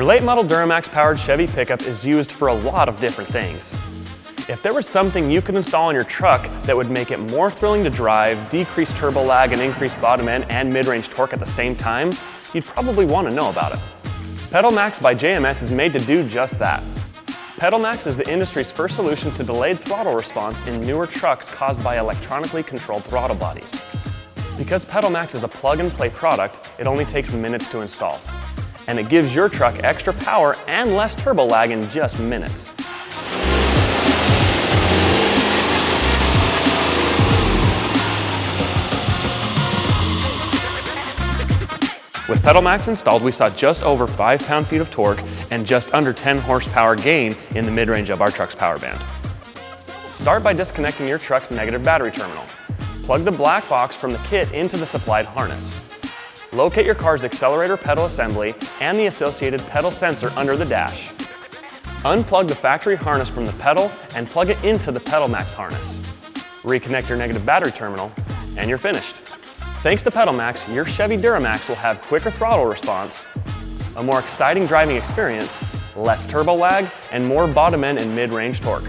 Your late model Duramax powered Chevy pickup is used for a lot of different things. If there was something you could install on your truck that would make it more thrilling to drive, decrease turbo lag, and increase bottom end and mid-range torque at the same time, you'd probably want to know about it. PedalMAX by JMS is made to do just that. PedalMAX is the industry's first solution to delayed throttle response in newer trucks caused by electronically controlled throttle bodies. Because PedalMAX is a plug-and-play product, it only takes minutes to install. And it gives your truck extra power and less turbo lag in just minutes. With PedalMAX installed, we saw just over 5 pound-feet of torque and just under 10 horsepower gain in the mid-range of our truck's power band. Start by disconnecting your truck's negative battery terminal. Plug the black box from the kit into the supplied harness. Locate your car's accelerator pedal assembly and the associated pedal sensor under the dash. Unplug the factory harness from the pedal and plug it into the PedalMAX harness. Reconnect your negative battery terminal, and you're finished. Thanks to PedalMAX, your Chevy Duramax will have quicker throttle response, a more exciting driving experience, less turbo lag, and more bottom end and mid-range torque.